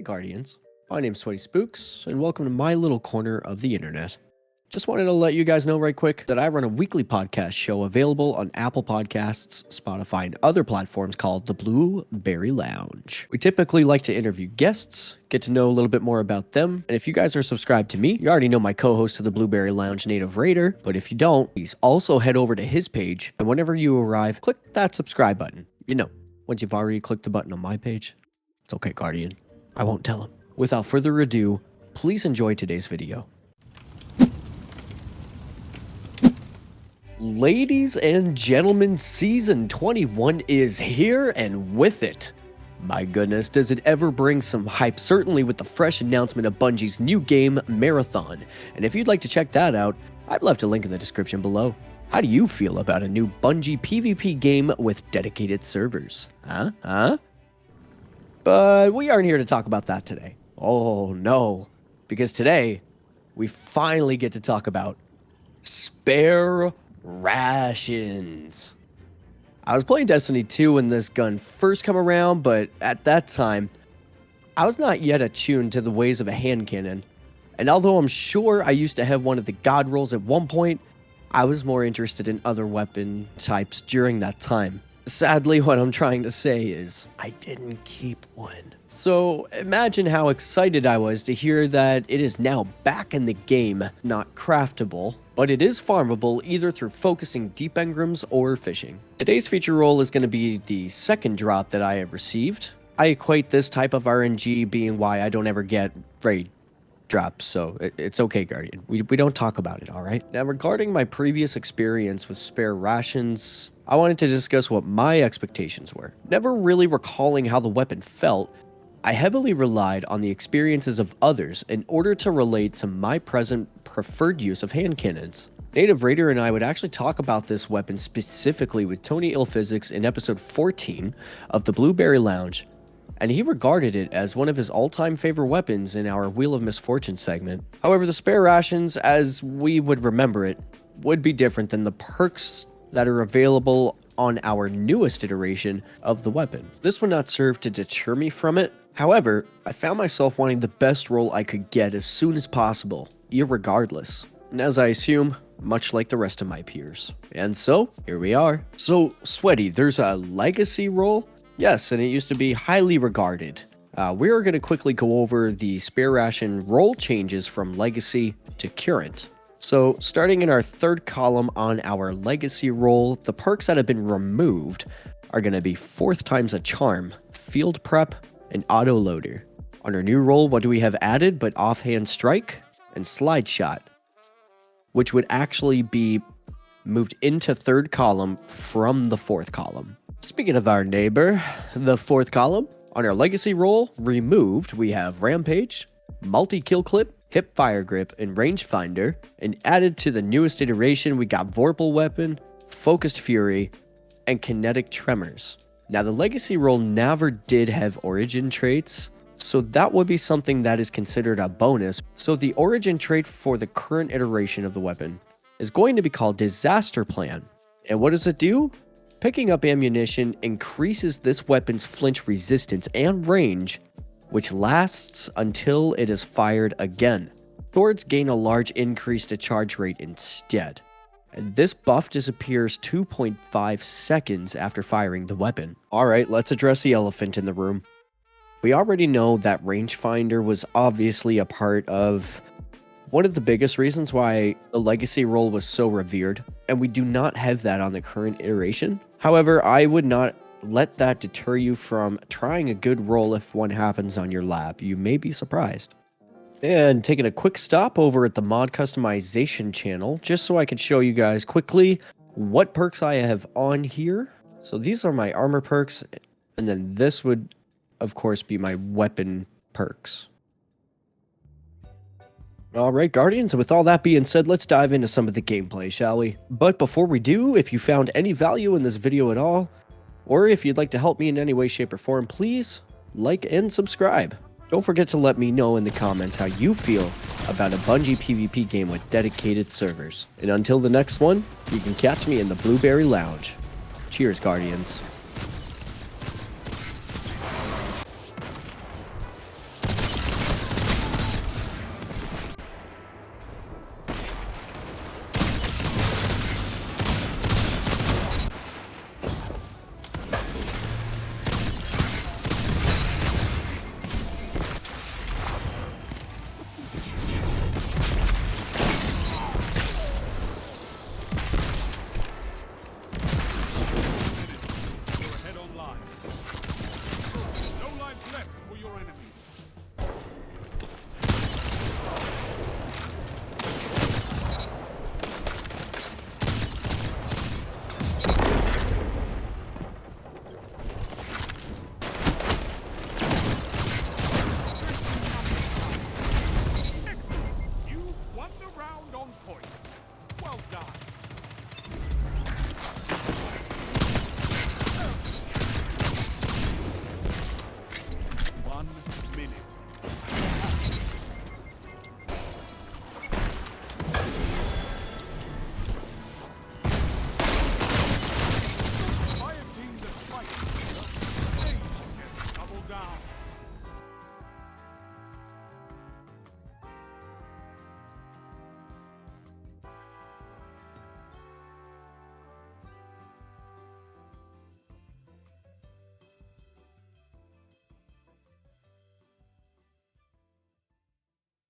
Hey Guardians, my name's Sweaty Spooks, and welcome to my little corner of the internet. Just wanted to let you guys know right quick that I run a weekly podcast show available on Apple Podcasts, Spotify, and other platforms called The Blueberry Lounge. We typically like to interview guests, get to know a little bit more about them, and if you guys are subscribed to me, you already know my co-host of The Blueberry Lounge, N8iV R8R, but if you don't, please also head over to his page, and whenever you arrive, click that subscribe button. You know, once you've already clicked the button on my page, it's okay, Guardian. I won't tell him. Without further ado, please enjoy today's video. Ladies and gentlemen, Season 21 is here, and with it, my goodness, does it ever bring some hype, certainly with the fresh announcement of Bungie's new game, Marathon. And if you'd like to check that out, I've left a link in the description below. How do you feel about a new Bungie PvP game with dedicated servers? Huh? But we aren't here to talk about that today. Oh no, because today, we finally get to talk about spare rations. I was playing Destiny 2 when this gun first came around, but at that time, I was not yet attuned to the ways of a hand cannon. And although I'm sure I used to have one of the god rolls at one point, I was more interested in other weapon types during that time. Sadly, what I'm trying to say is, I didn't keep one. So imagine how excited I was to hear that it is now back in the game, not craftable, but it is farmable either through focusing deep engrams or fishing. Today's feature roll is going to be the second drop that I have received. I equate this type of RNG being why I don't ever get raid drops, so it's okay, Guardian. We don't talk about it, alright? Now, regarding my previous experience with spare rations, I wanted to discuss what my expectations were. Never really recalling how the weapon felt, I heavily relied on the experiences of others in order to relate to my present preferred use of hand cannons. N8iV R8R and I would actually talk about this weapon specifically with Tony Illphysics in episode 14 of the Blueberry Lounge, and he regarded it as one of his all-time favorite weapons in our Wheel of Misfortune segment. However, the spare rations, as we would remember it, would be different than the perks that are available on our newest iteration of the weapon. This would not serve to deter me from it. However, I found myself wanting the best roll I could get as soon as possible, irregardless. And as I assume, much like the rest of my peers. And so, here we are. So, Sweaty, there's a legacy roll? Yes, and it used to be highly regarded. We are going to quickly go over the spare ration roll changes from legacy to current. So, starting in our third column on our legacy roll, the perks that have been removed are going to be 4th times a charm, field prep, and auto loader. On our new roll, what do we have added but offhand strike and slide shot, which would actually be moved into 3rd column from the 4th column. Speaking of our neighbor, the 4th column, on our legacy roll, removed, we have rampage, multi-kill clip, hip fire grip, and rangefinder, and added to the newest iteration, we got vorpal weapon, focused fury, and kinetic tremors. Now, the legacy roll never did have origin traits, so that would be something that is considered a bonus. So the origin trait for the current iteration of the weapon is going to be called Disaster Plan. And what does it do? Picking up ammunition increases this weapon's flinch resistance and range, which lasts until it is fired again. Swords gain a large increase to charge rate instead. And this buff disappears 2.5 seconds after firing the weapon. Alright, let's address the elephant in the room. We already know that rangefinder was obviously a part of one of the biggest reasons why the legacy roll was so revered, and we do not have that on the current iteration. However, I would not let that deter you from trying a good roll if one happens on your lap. You may be surprised. And taking a quick stop over at the mod customization channel, just so I could show you guys quickly what perks I have on here. So these are my armor perks, and then this would, of course, be my weapon perks. Alright, Guardians, with all that being said, let's dive into some of the gameplay, shall we? But before we do, if you found any value in this video at all, or if you'd like to help me in any way, shape, or form, please like and subscribe. Don't forget to let me know in the comments how you feel about a Bungie PvP game with dedicated servers. And until the next one, you can catch me in the Blueberry Lounge. Cheers, Guardians.